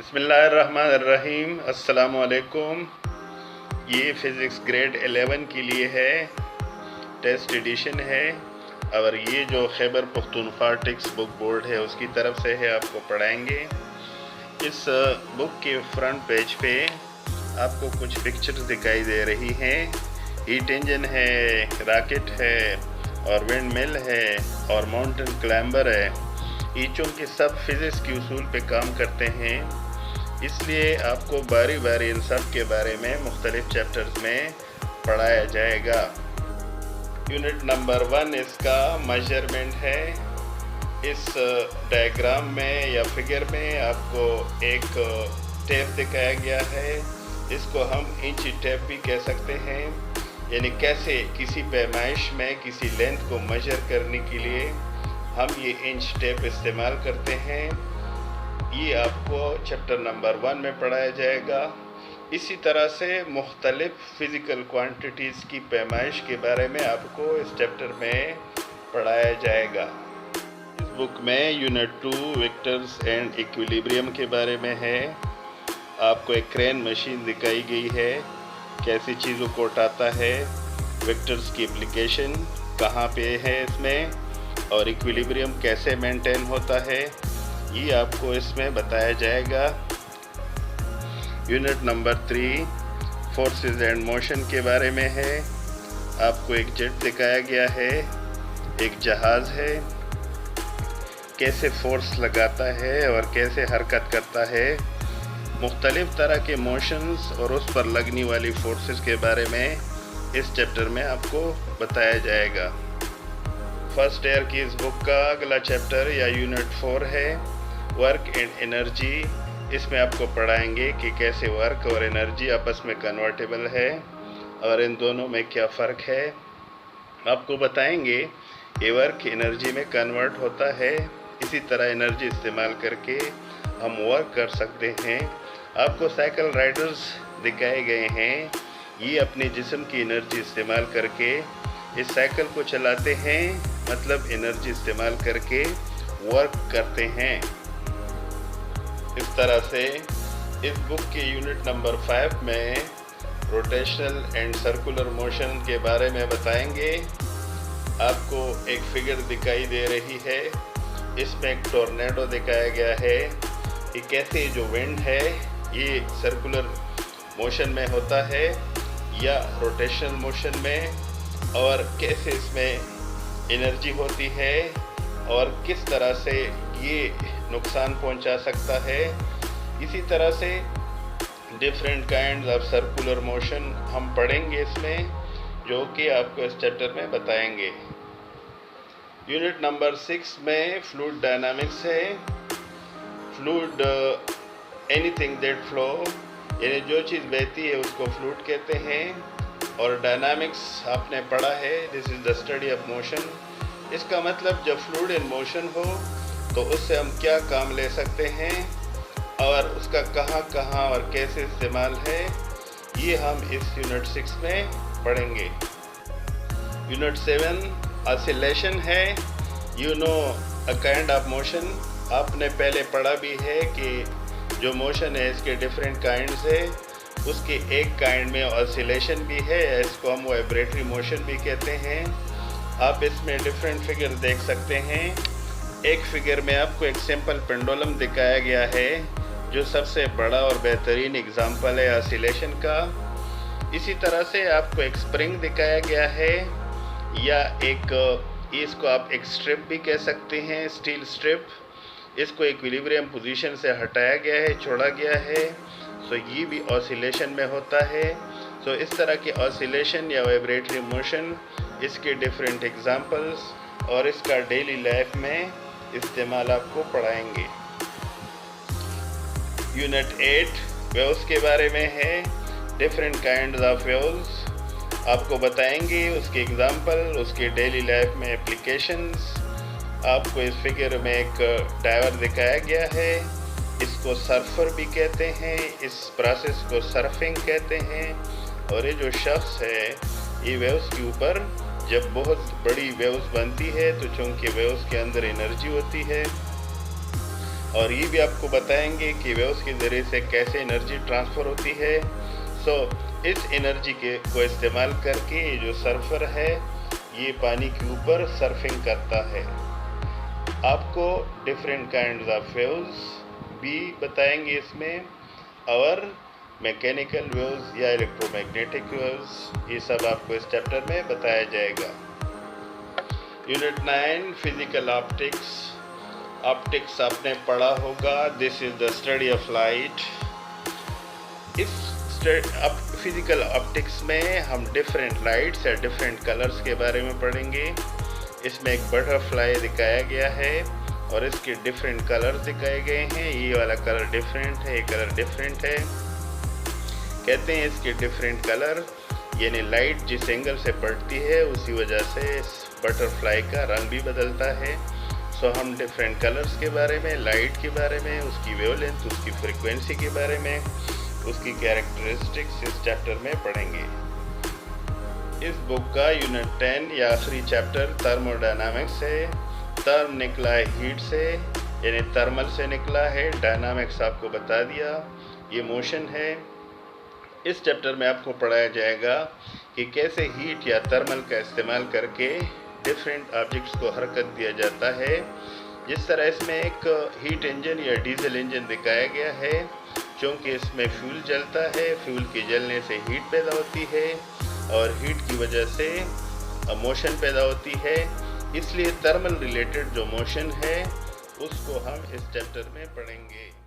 बिस्मिल्लाहिर्रहमानिर्रहीम। अस्सलामुअलैकुम। ये फ़िज़िक्स ग्रेड 11 के लिए है, टेस्ट एडिशन है और ये जो Khyber Pakhtunkhwa text book board है उसकी तरफ से है, आपको पढ़ाएंगे। इस बुक के फ्रंट पेज पे आपको कुछ पिक्चर्स दिखाई दे रही हैं। हीट इंजन है, रॉकेट है और विंड मिल है और माउंटेन क्लाइंबर है। ये चूँकि सब फिज़िक्स के उसूल पे काम करते हैं, इसलिए आपको बारी बारी इन सब के बारे में मुख्तलिफ चैप्टर्स में पढ़ाया जाएगा। यूनिट नंबर 1 इसका मेजरमेंट है। इस डायग्राम में या फिगर में आपको एक टेप दिखाया गया है। इसको हम इंच टेप भी कह सकते हैं, यानी कैसे किसी पैमाइश में किसी लेंथ को मेजर करने के लिए हम ये इंच टेप इस्तेमाल करते हैं। ये आपको चैप्टर नंबर 1 में पढ़ाया जाएगा। इसी तरह से मुख्तलिफ फ़िज़िकल क्वांटिटीज़ की पैमाइश के बारे में आपको इस चैप्टर में पढ़ाया जाएगा। इस बुक में यूनिट 2 वेक्टर्स एंड इक्विलिब्रियम के बारे में है। आपको एक क्रेन मशीन दिखाई गई है, कैसी चीज़ों को उठाता है, वेक्टर्स की एप्लीकेशन कहाँ पे है इसमें, और इक्विलिब्रियम कैसे मेंटेन होता है, ये आपको इसमें बताया जाएगा। Unit number 3 forces and motion के बारे में है। आपको एक जेट दिखाया गया है, एक जहाज़ है, कैसे फोर्स लगाता है और कैसे हरकत करता है। मुख्तलिफ तरह के मोशंस और उस पर लगने वाली फोर्सेस के बारे में इस चैप्टर में आपको बताया जाएगा। फर्स्ट ईयर की इस बुक का अगला चैप्टर या यूनिट 4 है, वर्क एंड एनर्जी। इसमें आपको पढ़ाएंगे कि कैसे वर्क और एनर्जी आपस में कन्वर्टेबल है और इन दोनों में क्या फ़र्क है। आपको बताएंगे कि वर्क एनर्जी में कन्वर्ट होता है, इसी तरह एनर्जी इस्तेमाल करके हम वर्क कर सकते हैं। आपको साइकिल राइडर्स दिखाए गए हैं, ये अपने जिस्म की एनर्जी इस्तेमाल करके इस साइकिल को चलाते हैं, मतलब एनर्जी इस्तेमाल करके वर्क करते हैं। इस तरह से इस बुक के यूनिट नंबर 5 में रोटेशनल एंड सर्कुलर मोशन के बारे में बताएंगे। आपको एक फिगर दिखाई दे रही है, इसमें एक टॉर्नेडो दिखाया गया है कि कैसे जो विंड है ये सर्कुलर मोशन में होता है या रोटेशनल मोशन में, और कैसे इसमें एनर्जी होती है और किस तरह से ये नुकसान पहुंचा सकता है। इसी तरह से different kinds of circular motion हम पढ़ेंगे इसमें, जो कि आपको इस चैप्टर में बताएंगे। यूनिट नंबर 6 में फ्लूइड डायनामिक्स है। फ्लूइड एनीथिंग दैट फ्लो, यानी जो चीज़ बहती है उसको फ्लूइड कहते हैं। और डायनामिक्स आपने पढ़ा है, this is the study of motion. इसका मतलब जब फ्लूइड इन मोशन हो तो उससे हम क्या काम ले सकते हैं और उसका कहाँ कहाँ और कैसे इस्तेमाल है, ये हम इस यूनिट 6 में पढ़ेंगे। यूनिट 7 ऑसिलेशन है। You know a kind of motion, आपने पहले पढ़ा भी है कि जो मोशन है इसके डिफरेंट काइंड्स है, उसके एक काइंड में ऑसिलेशन भी है, इसको हम वाइब्रेटरी मोशन भी कहते हैं। आप इसमें डिफरेंट फिगर देख सकते हैं। एक फिगर में आपको एक सिंपल पेंडुलम दिखाया गया है, जो सबसे बड़ा और बेहतरीन एग्जाम्पल है ऑसिलेशन का। इसी तरह से आपको एक स्प्रिंग दिखाया गया है, या इसको आप एक स्ट्रिप भी कह सकते हैं, स्टील स्ट्रिप। इसको इक्विलिब्रियम पोजीशन से हटाया गया है, छोड़ा गया है, सो ये भी ऑसिलेशन में होता है। सो इस तरह की ऑसिलेशन या वाइब्रेटरी मोशन, इसके डिफरेंट एग्जांपल्स और इसका डेली लाइफ में इस्तेमाल आपको पढ़ाएंगे। यूनिट 8 वेव्स के बारे में है। डिफरेंट काइंड्स ऑफ वेव्स आपको बताएंगे, उसके एग्जांपल, उसके डेली लाइफ में एप्लीकेशंस। आपको इस फिगर में एक डाइवर दिखाया गया है, इसको सर्फर भी कहते हैं, इस प्रोसेस को सर्फिंग कहते हैं। और ये जो शख्स है ये वेव्स के ऊपर जब बहुत बड़ी वेव्स बनती है तो चूँकि वेव्स के अंदर एनर्जी होती है, और ये भी आपको बताएंगे कि वेव्स के ज़रिए से कैसे एनर्जी ट्रांसफ़र होती है। सो इस एनर्जी को इस्तेमाल करके ये जो सर्फर है ये पानी के ऊपर सर्फिंग करता है। आपको डिफरेंट काइंड्स ऑफ वेव्स भी बताएंगे इसमें, और मैकेनिकल वेव्स या इलेक्ट्रोमैग्नेटिक वेव्स, ये सब आपको इस चैप्टर में बताया जाएगा। Unit 9 physical optics. ऑप्टिक्स आपने पढ़ा होगा, this is the study of light. इस फिजिकल ऑप्टिक्स में हम डिफरेंट लाइट्स या डिफरेंट कलर्स के बारे में पढ़ेंगे। इसमें एक बटरफ्लाई दिखाया गया है और इसके डिफरेंट कलर्स दिखाए गए हैं। ये वाला कलर डिफरेंट है, ये कलर डिफरेंट है। कहते हैं इसके डिफरेंट कलर यानी लाइट जिस एंगल से पड़ती है उसी वजह से इस बटरफ्लाई का रंग भी बदलता है। सो हम डिफरेंट कलर्स के बारे में, लाइट के बारे में, उसकी वेवलेंथ, उसकी फ्रीक्वेंसी के बारे में, उसकी कैरेक्टरिस्टिक्स इस चैप्टर में पढ़ेंगे। इस बुक का यूनिट 10 या आखिरी चैप्टर थर्मोडायनामिक्स है। थर्म निकला है हीट से, यानी थर्मल से निकला है। डायनामिक्स आपको बता दिया, ये मोशन है। इस चैप्टर में आपको पढ़ाया जाएगा कि कैसे हीट या थर्मल का इस्तेमाल करके डिफरेंट ऑब्जेक्ट्स को हरकत दिया जाता है। जिस तरह इसमें एक हीट इंजन या डीजल इंजन दिखाया गया है, क्योंकि इसमें फ्यूल जलता है, फ्यूल के जलने से हीट पैदा होती है और हीट की वजह से मोशन पैदा होती है। इसलिए थर्मल रिलेटेड जो मोशन है उसको हम इस चैप्टर में पढ़ेंगे।